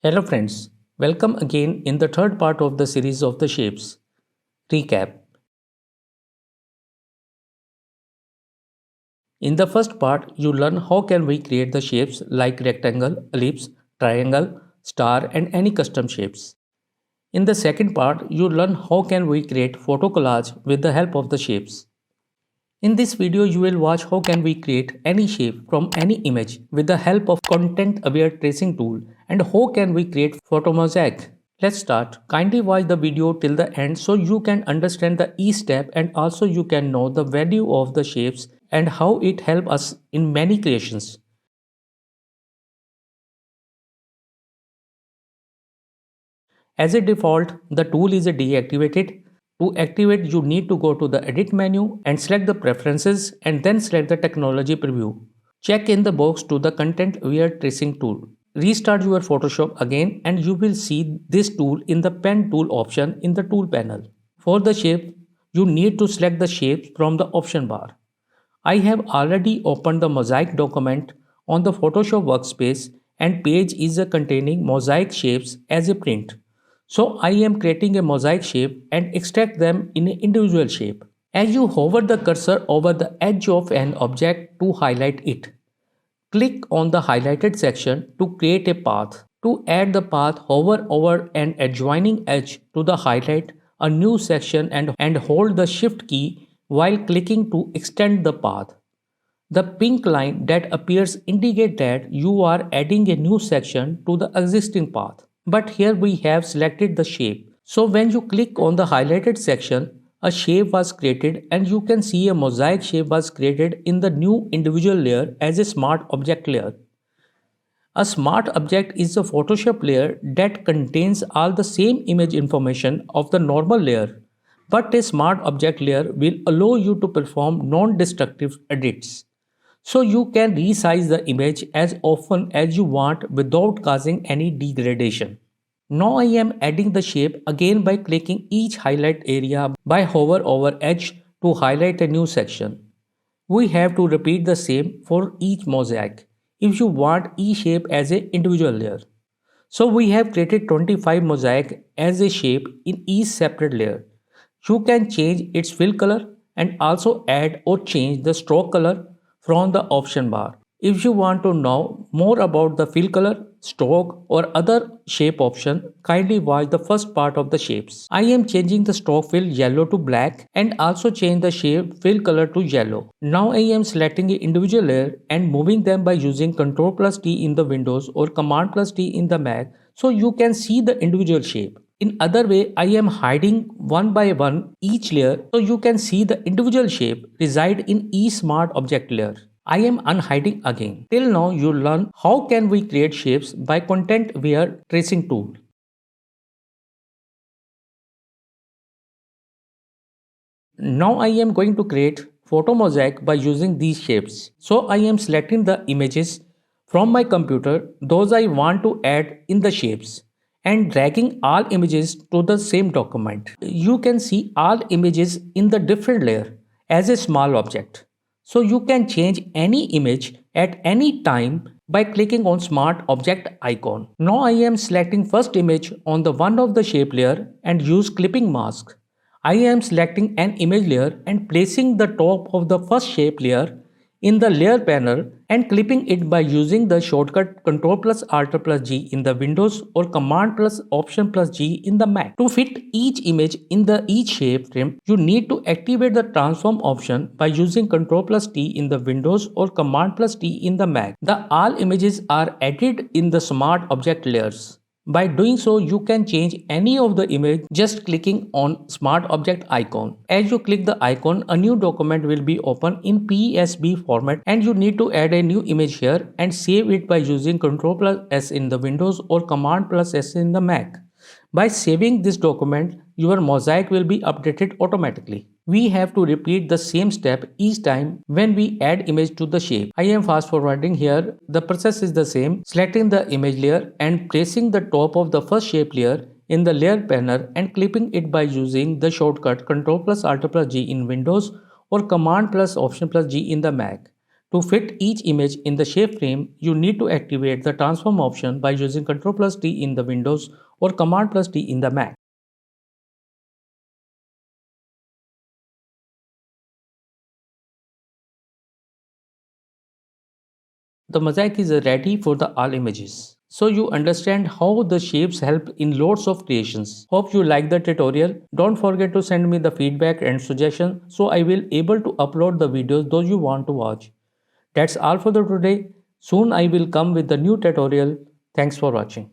Hello friends, welcome again in the third part of the series of the shapes. Recap. In the first part, you learn how can we create the shapes like rectangle, ellipse, triangle, star and any custom shapes. In the second part, you learn how can we create photo collage with the help of the shapes. In this video, you will watch how can we create any shape from any image with the help of content-aware tracing tool and how can we create photo mosaic. Let's start. Kindly watch the video till the end so you can understand the each step and also you can know the value of the shapes and how it helps us in many creations. As a default, the tool is deactivated. To activate, you need to go to the edit menu and select the preferences and then select the technology preview. Check in the box to the content aware tracing tool. Restart your Photoshop again and you will see this tool in the pen tool option in the tool panel. For the shape, you need to select the shapes from the option bar. I have already opened the mosaic document on the Photoshop workspace and page is containing mosaic shapes as a print. So I am creating a mosaic shape and extract them in an individual shape. As you hover the cursor over the edge of an object to highlight it, click on the highlighted section to create a path. To add the path, hover over an adjoining edge to the highlight a new section and hold the shift key while clicking to extend the path. The pink line that appears indicate that you are adding a new section to the existing path. But here we have selected the shape. So when you click on the highlighted section, a shape was created and you can see a mosaic shape was created in the new individual layer as a smart object layer. A smart object is a Photoshop layer that contains all the same image information of the normal layer, but a smart object layer will allow you to perform non-destructive edits. So you can resize the image as often as you want without causing any degradation. Now I am adding the shape again by clicking each highlight area by hover over edge to highlight a new section. We have to repeat the same for each mosaic if you want each shape as an individual layer. So we have created 25 mosaic as a shape in each separate layer. You can change its fill color and also add or change the stroke color from the option bar. If you want to know more about the fill color, stroke or other shape option, kindly watch the first part of the shapes. I am changing the stroke fill yellow to black and also change the shape fill color to yellow. Now I am selecting an individual layer and moving them by using Ctrl plus T in the Windows or Command plus T in the Mac so you can see the individual shape. In other way, I am hiding one by one each layer so you can see the individual shape reside in each smart object layer. I am unhiding again. Till now you learn how can we create shapes by content aware tracing tool. Now I am going to create photo mosaic by using these shapes. So I am selecting the images from my computer, those I want to add in the shapes and dragging all images to the same document. You can see all images in the different layer as a small object. So you can change any image at any time by clicking on smart object icon. Now I am selecting first image on the one of the shape layer and use clipping mask. I am selecting an image layer and placing the top of the first shape layer in the layer panel and clipping it by using the shortcut Ctrl plus Alt plus G in the Windows or Command plus Option plus G in the Mac. To fit each image in the each shape frame, you need to activate the transform option by using Ctrl plus T in the Windows or Command plus T in the Mac. The all images are added in the smart object layers. By doing so, you can change any of the image just clicking on smart object icon. As you click the icon, a new document will be open in PSB format and you need to add a new image here and save it by using Ctrl plus S in the Windows or Command plus S in the Mac. By saving this document, your mosaic will be updated automatically. We have to repeat the same step each time when we add image to the shape. I am fast forwarding here. The process is the same. Selecting the image layer and placing the top of the first shape layer in the layer panel and clipping it by using the shortcut Ctrl plus Alt plus G in Windows or Command plus Option plus G in the Mac. To fit each image in the shape frame, you need to activate the transform option by using Ctrl plus T in the Windows or Command plus T in the Mac. The mosaic is ready for the all images. So you understand how the shapes help in lots of creations. Hope you like the tutorial. Don't forget to send me the feedback and suggestions so I will able to upload the videos those you want to watch. That's all for the today. Soon I will come with the new tutorial. Thanks for watching.